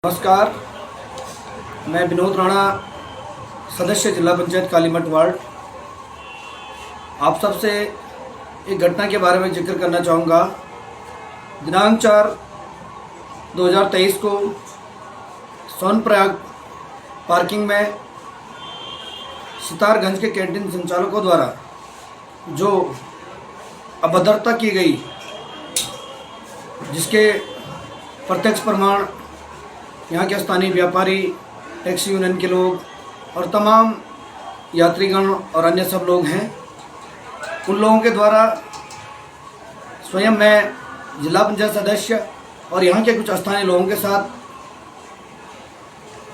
नमस्कार, मैं विनोद राणा, सदस्य जिला पंचायत कालीमठ वार्ड। आप सबसे एक घटना के बारे में जिक्र करना चाहूँगा। दिनांक 4/2023 को सोनप्रयाग पार्किंग में सितारगंज के कैंटीन संचालकों द्वारा जो अभद्रता की गई, जिसके प्रत्यक्ष प्रमाण यहाँ के स्थानीय व्यापारी, टैक्सी यूनियन के लोग और तमाम यात्रीगण और अन्य सब लोग हैं। उन लोगों के द्वारा स्वयं मैं जिला पंचायत सदस्य और यहाँ के कुछ स्थानीय लोगों के साथ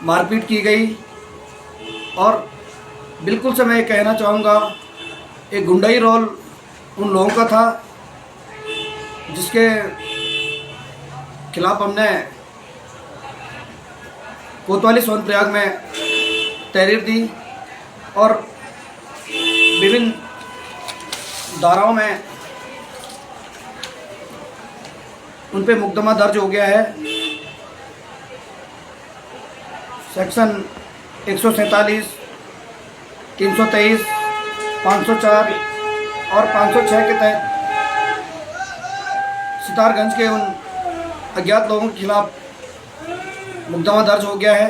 मारपीट की गई। और बिल्कुल से मैं ये कहना चाहूँगा, एक गुंडाई रोल उन लोगों का था, जिसके खिलाफ हमने कोतवाली सोनप्रयाग में तहरीर दी और विभिन्न धाराओं में उन पे मुकदमा दर्ज हो गया है। सेक्शन 147, 323, 504 और 506 के तहत सितारगंज के उन अज्ञात लोगों के खिलाफ मुकदमा दर्ज हो गया है।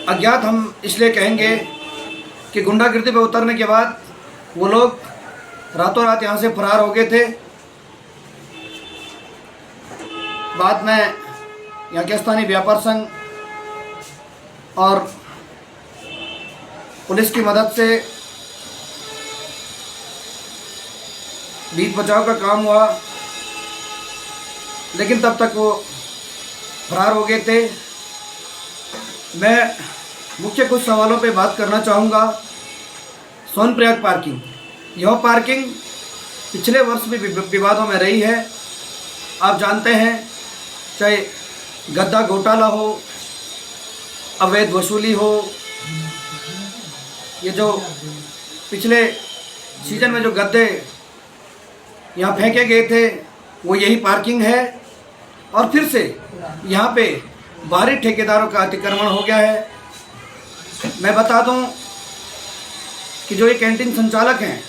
अज्ञात हम इसलिए कहेंगे कि गुंडागिर्दी पे उतरने के बाद वो लोग रातों रात यहाँ से फरार हो गए थे। बाद में यहाँ के स्थानीय व्यापार संघ और पुलिस की मदद से बीच बचाव का काम हुआ, लेकिन तब तक वो फरार हो गए थे। मैं मुख्य कुछ सवालों पे बात करना चाहूँगा। सोनप्रयाग पार्किंग, यह पार्किंग पिछले वर्ष भी विवादों में रही है। आप जानते हैं, चाहे गद्दा घोटाला हो, अवैध वसूली हो, ये जो पिछले सीजन में जो गद्दे यहाँ फेंके गए थे वो यही पार्किंग है। और फिर से यहाँ पे बाहरी ठेकेदारों का अतिक्रमण हो गया है। मैं बता दूं कि जो ये कैंटीन संचालक हैं,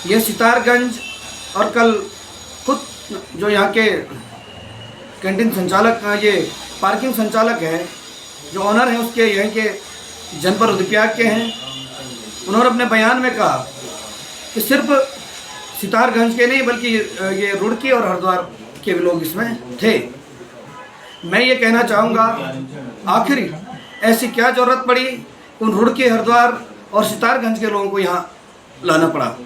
ये सितारगंज और कल खुद जो यहाँ के कैंटीन संचालक, ये पार्किंग संचालक है, जो ऑनर हैं उसके यहाँ के जनपद रुद्रप्रयाग के हैं। उन्होंने अपने बयान में कहा कि सिर्फ सितारगंज के नहीं बल्कि ये रुड़की और हरिद्वार के भी लोग इसमें थे। मैं ये कहना चाहूँगा, आखिर ऐसी क्या ज़रूरत पड़ी उन रुड़की, हरिद्वार और सितारगंज के लोगों को यहाँ लाना पड़ा।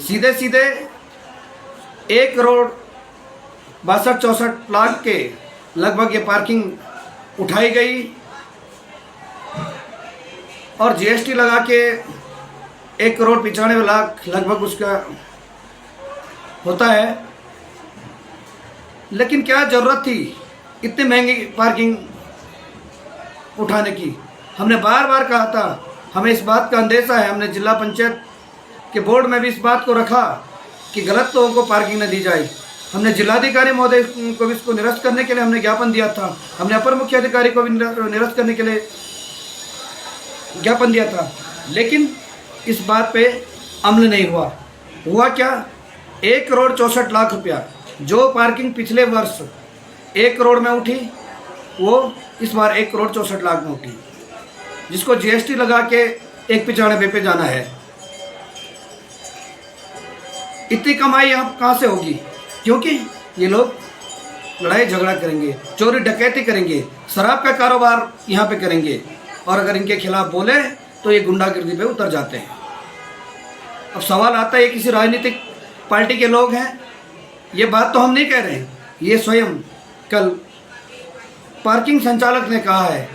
सीधे सीधे 1,62,64 लाख के लगभग ये पार्किंग उठाई गई और जीएसटी लगा के 1,95 लाख लगभग उसका होता है। लेकिन क्या ज़रूरत थी इतनी महंगी पार्किंग उठाने की? हमने बार बार कहा था, हमें इस बात का अंदेशा है। हमने जिला पंचायत के बोर्ड में भी इस बात को रखा कि गलत लोगों को पार्किंग न दी जाए। हमने जिलाधिकारी महोदय को भी इसको निरस्त करने के लिए हमने ज्ञापन दिया था। हमने अपर मुख्य अधिकारी को भी निरस्त करने के लिए ज्ञापन दिया था, लेकिन इस बात पे अमल नहीं हुआ। हुआ क्या? 1,64 लाख रुपया जो पार्किंग पिछले वर्ष 1 करोड़ में उठी, वो इस बार 1,64 लाख में उठी, जिसको जीएसटी लगा के 1,95 पे जाना है। इतनी कमाई यहाँ कहाँ से होगी? क्योंकि ये लोग लड़ाई झगड़ा करेंगे, चोरी डकैती करेंगे, शराब का कारोबार यहाँ पे करेंगे, और अगर इनके खिलाफ बोले तो ये गुंडागिर्दी पे उतर जाते हैं। अब सवाल आता है, ये किसी राजनीतिक पार्टी के लोग हैं? ये बात तो हम नहीं कह रहे हैं, ये स्वयं कल पार्किंग संचालक ने कहा है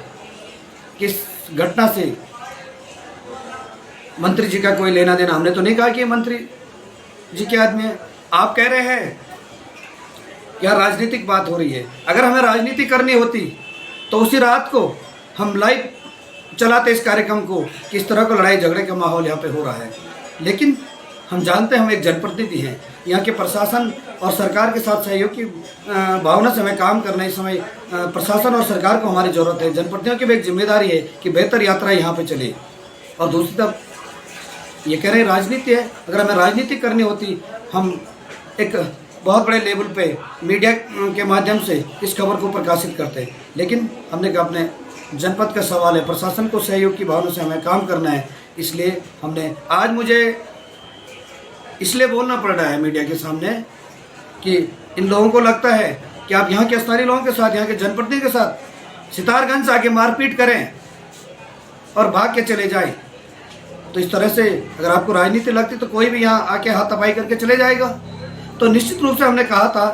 कि इस घटना से मंत्री जी का कोई लेना देना। हमने तो नहीं कहा कि मंत्री जी के आदमी है। आप कह रहे हैं क्या राजनीतिक बात हो रही है? अगर हमें राजनीति करनी होती तो उसी रात को हम लाइव चलाते इस कार्यक्रम को कि इस तरह का लड़ाई झगड़े का माहौल यहाँ पे हो रहा है। लेकिन हम जानते हैं हम एक जनप्रतिनिधि हैं, यहाँ के प्रशासन और सरकार के साथ सहयोग की भावना से हमें काम करना है। इस समय प्रशासन और सरकार को हमारी ज़रूरत है। जनप्रतिनिधियों की भी एक जिम्मेदारी है कि बेहतर यात्रा यहाँ पे चले। और दूसरी तरफ ये कह रहे हैं राजनीति है, अगर हमें राजनीति करनी होती हम एक बहुत बड़े लेवल पे मीडिया के माध्यम से इस खबर को प्रकाशित करते, लेकिन हमने कहा अपने जनपद का सवाल है, प्रशासन को सहयोग की भावना से हमें काम करना है, इसलिए हमने आज मुझे इसलिए बोलना पड़ रहा है मीडिया के सामने कि इन लोगों को लगता है कि आप यहाँ के स्थानीय लोगों के साथ, यहाँ के जनप्रतिनिधि के साथ सितारगंज आके मारपीट करें और भाग के चले जाएं। तो इस तरह से अगर आपको राजनीति लगती तो कोई भी यहाँ आके हाथापाई करके चले जाएगा। तो निश्चित रूप से हमने कहा था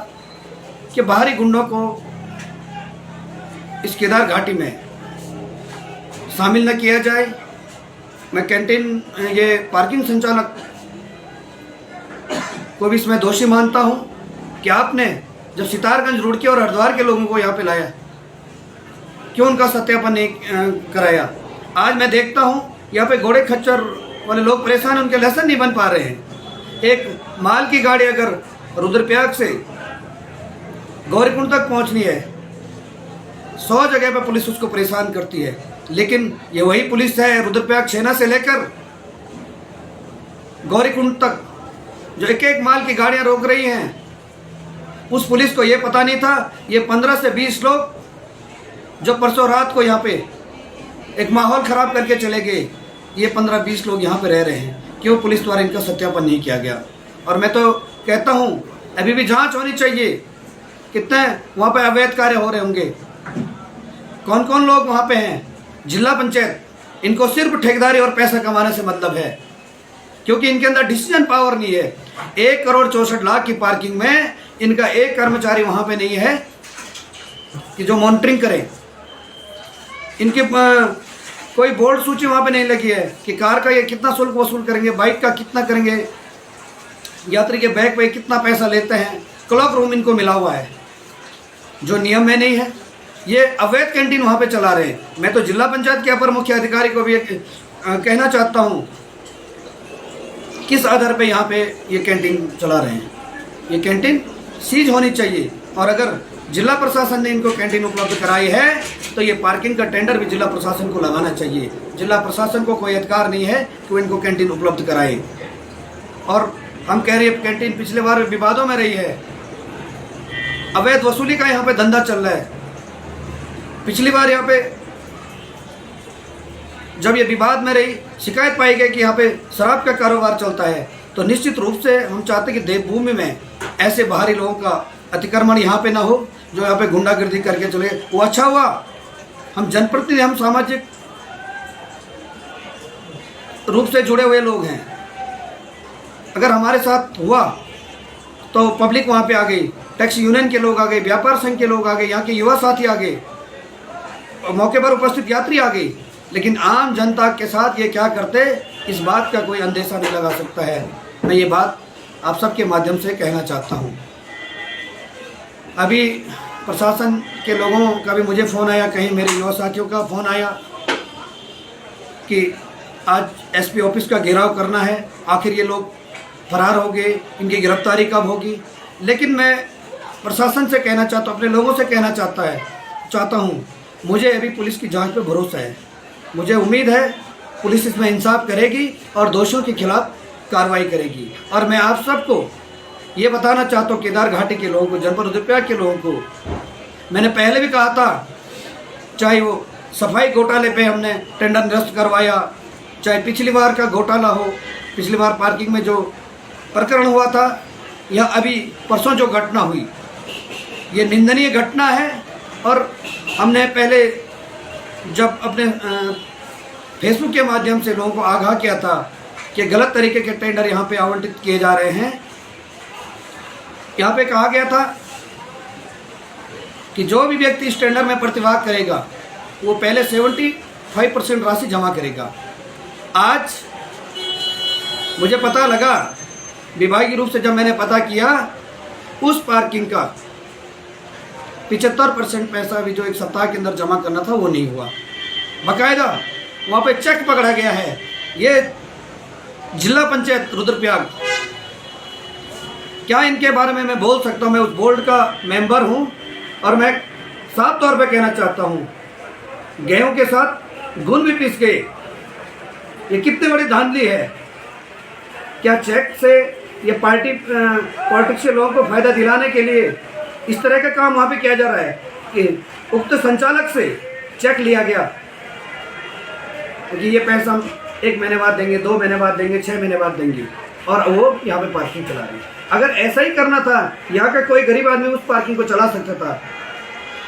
कि बाहरी गुंडों को इस केदार घाटी में शामिल न किया जाए। मैं कैंटीन ये पार्किंग संचालक को भी इसमें दोषी मानता हूं कि आपने जब सितारगंज, रुड़की और हरिद्वार के लोगों को यहाँ पे लाया, क्यों उनका सत्यापन नहीं कराया। आज मैं देखता हूं यहाँ पे घोड़े खच्चर वाले लोग परेशान हैं, उनके लाइसेंस नहीं बन पा रहे हैं। एक माल की गाड़ी अगर रुद्रप्रयाग से गौरीकुंड तक पहुंचनी है, 100 जगह पर पुलिस उसको परेशान करती है, लेकिन ये वही पुलिस है रुद्रप्रयाग छेना से लेकर गौरीकुंड तक जो एक एक माल की गाड़ियां रोक रही हैं। उस पुलिस को ये पता नहीं था ये 15 से 20 लोग जो परसों रात को यहाँ पे एक माहौल ख़राब करके चले गए, ये 15-20 लोग यहाँ पे रह रहे हैं। क्यों पुलिस द्वारा इनका सत्यापन नहीं किया गया। और मैं तो कहता हूँ अभी भी जांच होनी चाहिए, कितने वहाँ पे अवैध कार्य हो रहे होंगे, कौन कौन लोग वहाँ पे हैं। जिला पंचायत, इनको सिर्फ ठेकेदारी और पैसा कमाने से मतलब है, क्योंकि इनके अंदर डिसीजन पावर नहीं है। 1 करोड़ 64 लाख की पार्किंग में इनका एक कर्मचारी वहाँ पे नहीं है कि जो मॉनिटरिंग करे। इनके कोई बोर्ड सूची वहाँ पे नहीं लगी है कि कार का ये कितना शुल्क वसूल करेंगे, बाइक का कितना करेंगे, यात्री के बैग पे कितना पैसा लेते हैं। क्लॉक रूम इनको मिला हुआ है जो नियम में नहीं है। ये अवैध कैंटीन वहाँ पे चला रहे हैं। मैं तो जिला पंचायत के अपर मुख्य अधिकारी को भी कहना चाहता हूँ किस आधार पे यहाँ पे ये कैंटीन चला रहे हैं। ये कैंटीन सीज होनी चाहिए, और अगर जिला प्रशासन ने इनको कैंटीन उपलब्ध कराई है तो ये पार्किंग का टेंडर भी जिला प्रशासन को लगाना चाहिए। जिला प्रशासन को कोई अधिकार नहीं है कि वो इनको कैंटीन उपलब्ध कराए। और हम कह रहे हैं कैंटीन पिछले बार विवादों में रही है, अवैध वसूली का यहाँ पे धंधा चल रहा है। पिछली बार यहाँ पे जब ये विवाद में रही, शिकायत पाई गई कि यहाँ पे शराब का कारोबार चलता है, तो निश्चित रूप से हम चाहते कि देवभूमि में ऐसे बाहरी लोगों का अतिक्रमण यहाँ पे ना हो जो यहाँ पे गुंडागर्दी करके चले। वो अच्छा हुआ हम जनप्रतिनिधि, हम सामाजिक रूप से जुड़े हुए लोग हैं। अगर हमारे साथ हुआ तो पब्लिक वहाँ पे आ गई, टैक्सी यूनियन के लोग आ गए, व्यापार संघ के लोग आ गए, यहाँ के युवा साथी आ गए, मौके पर उपस्थित यात्री आ गई। लेकिन आम जनता के साथ ये क्या करते, इस बात का कोई अंदेशा नहीं लगा सकता है। मैं ये बात आप सबके माध्यम से कहना चाहता हूँ। अभी प्रशासन के लोगों का भी मुझे फ़ोन आया, कहीं मेरे युवा साथियों का फ़ोन आया कि आज एसपी ऑफिस का घेराव करना है, आखिर ये लोग फरार हो गए, इनकी गिरफ्तारी कब होगी। लेकिन मैं प्रशासन से कहना चाहता हूँ, अपने लोगों से कहना चाहता हूँ, मुझे अभी पुलिस की जांच पे भरोसा है। मुझे उम्मीद है पुलिस इसमें इंसाफ करेगी और दोषियों के खिलाफ कार्रवाई करेगी। और मैं आप सबको ये बताना चाहता हूँ, केदार घाटी के लोगों को, जनपद रुद्रप्रयाग के लोगों को, मैंने पहले भी कहा था, चाहे वो सफाई घोटाले पे हमने टेंडर निरस्त करवाया, चाहे पिछली बार का घोटाला हो, पिछली बार पार्किंग में जो प्रकरण हुआ था, या अभी परसों जो घटना हुई, ये निंदनीय घटना है। और हमने पहले जब अपने फेसबुक के माध्यम से लोगों को आगाह किया था कि गलत तरीके के टेंडर यहाँ पे आवंटित किए जा रहे हैं, यहाँ पे कहा गया था कि जो भी व्यक्ति इस टेंडर में प्रतिभाग करेगा वो पहले 75% राशि जमा करेगा। आज मुझे पता लगा, विभागीय रूप से जब मैंने पता किया, उस पार्किंग का 75% पैसा भी जो एक सप्ताह के अंदर जमा करना था वो नहीं हुआ। बाकायदा वहाँ पे चेक पकड़ा गया है। ये जिला पंचायत रुद्रप्रयाग क्या इनके बारे में मैं बोल सकता हूँ? मैं उस बोर्ड का मेंबर हूँ और मैं साफ तौर पे कहना चाहता हूँ, गेहूं के साथ गुण भी पीस के, ये कितनी बड़ी धांधली है। क्या चेक से ये पॉलिटिक्स के लोगों को फायदा दिलाने के लिए इस तरह का काम वहाँ पे किया जा रहा है कि उक्त संचालक से चेक लिया गया कि ये पैसा हम 1 महीने बाद देंगे, 2 महीने बाद देंगे, 6 महीने बाद देंगे, और वो यहाँ पे पार्किंग चला रही है। अगर ऐसा ही करना था, यहाँ का कोई गरीब आदमी उस पार्किंग को चला सकता था,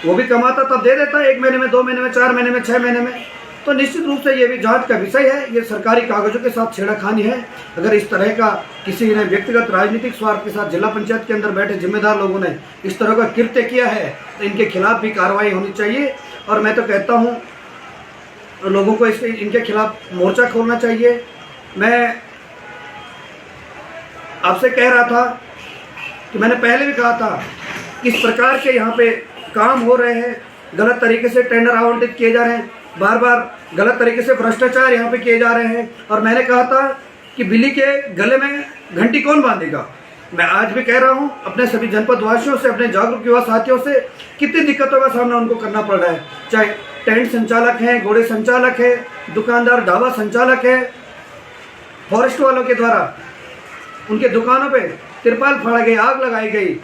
वो भी कमाता तब दे देता 1 महीने में, 2 महीने में, 4 महीने में, 6 महीने में। तो निश्चित रूप से ये भी जांच का विषय है। ये सरकारी कागजों के साथ छेड़खानी है। अगर इस तरह का किसी ने व्यक्तिगत राजनीतिक स्वार्थ के साथ जिला पंचायत के अंदर बैठे जिम्मेदार लोगों ने इस तरह का कृत्य किया है तो इनके खिलाफ भी कार्रवाई होनी चाहिए। और मैं तो कहता हूँ लोगों को इनके खिलाफ मोर्चा खोलना चाहिए। मैं आपसे कह रहा था कि मैंने पहले भी कहा था, किस प्रकार के यहाँ पे काम हो रहे हैं, गलत तरीके से टेंडर आवंटित किए जा रहे हैं, बार बार गलत तरीके से भ्रष्टाचार यहाँ पे किए जा रहे हैं। और मैंने कहा था कि बिल्ली के गले में घंटी कौन बांधेगा। मैं आज भी कह रहा हूँ अपने सभी जनपद वासियों से, अपने जागरूक युवा साथियों से, कितनी दिक्कतों का सामना उनको करना पड़ रहा है। चाहे टेंट संचालक हैं, घोड़े संचालक है, दुकानदार ढाबा संचालक है, फॉरेस्ट वालों के द्वारा उनके दुकानों पे तिरपाल फाड़ा गई, आग लगाई गई।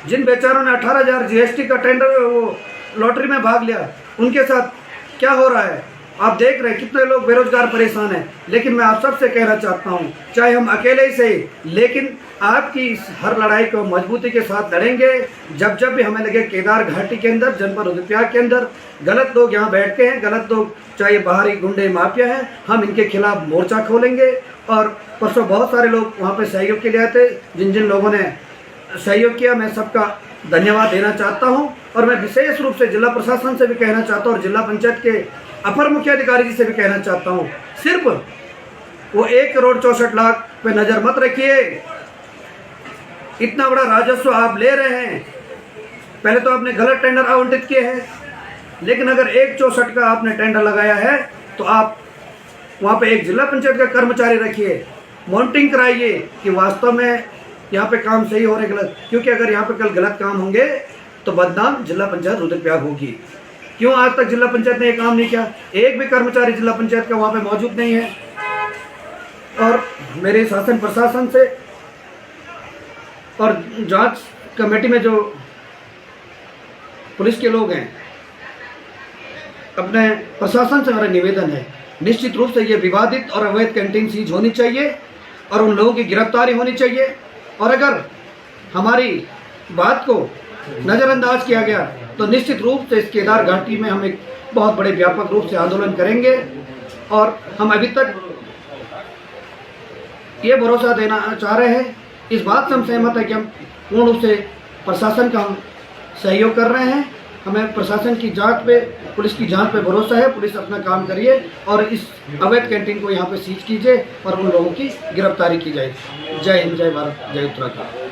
जिन बेचारों ने 18,000 जीएसटी का टेंडर वो लॉटरी में भाग लिया, उनके साथ क्या हो रहा है आप देख रहे हैं। कितने लोग बेरोजगार परेशान हैं। लेकिन मैं आप सबसे कहना चाहता हूं, चाहे हम अकेले ही सही, लेकिन आपकी इस हर लड़ाई को मजबूती के साथ लड़ेंगे। जब जब भी हमें लगे केदार घाटी के अंदर, जनपद रुद्रप्रयाग के अंदर गलत लोग यहाँ बैठते हैं, गलत लोग चाहे बाहरी गुंडे माफिया हैं, हम इनके खिलाफ मोर्चा खोलेंगे। और परसों बहुत सारे लोग वहाँ पर सहयोग के लिए आए थे। जिन जिन लोगों ने सहयोग किया, मैं सबका धन्यवाद देना चाहता हूं। और मैं विशेष रूप से जिला प्रशासन से भी कहना चाहता हूं और जिला पंचायत के अपर मुख्य अधिकारी जी से भी कहना चाहता हूं, सिर्फ वो 1 करोड़ 64 लाख पे नजर मत रखिए। इतना बड़ा राजस्व आप ले रहे हैं, पहले तो आपने गलत टेंडर आवंटित किए हैं, लेकिन अगर 1/64 का आपने टेंडर लगाया है तो आप वहाँ पे एक जिला पंचायत का कर्मचारी रखिए, मॉनिटरिंग कराइए कि वास्तव में यहाँ पे काम सही हो रहे गलत। क्योंकि अगर यहाँ पे कल गलत काम होंगे तो बदनाम जिला पंचायत रुद्रप्रयाग होगी। क्यों आज तक जिला पंचायत ने ये काम नहीं किया? एक भी कर्मचारी जिला पंचायत का वहाँ पे मौजूद नहीं है। और मेरे शासन प्रशासन से और जांच कमेटी में जो पुलिस के लोग हैं, अपने प्रशासन से मेरा निवेदन है, निश्चित रूप से ये विवादित और अवैध कैंटीन सीज होनी चाहिए और उन लोगों की गिरफ्तारी होनी चाहिए। और अगर हमारी बात को नज़रअंदाज किया गया तो निश्चित रूप से इस केदार घाटी में हम एक बहुत बड़े व्यापक रूप से आंदोलन करेंगे। और हम अभी तक ये भरोसा देना चाह रहे हैं, इस बात से हम सहमत है कि हम पूर्ण रूप से प्रशासन का हम सहयोग कर रहे हैं। हमें प्रशासन की जांच पे, पुलिस की जांच पे भरोसा है। पुलिस अपना काम करिए और इस अवैध कैंटीन को यहाँ पे सीज कीजिए और उन लोगों की गिरफ्तारी की जाए। जय हिंद, जय भारत, जय उत्तराखंड।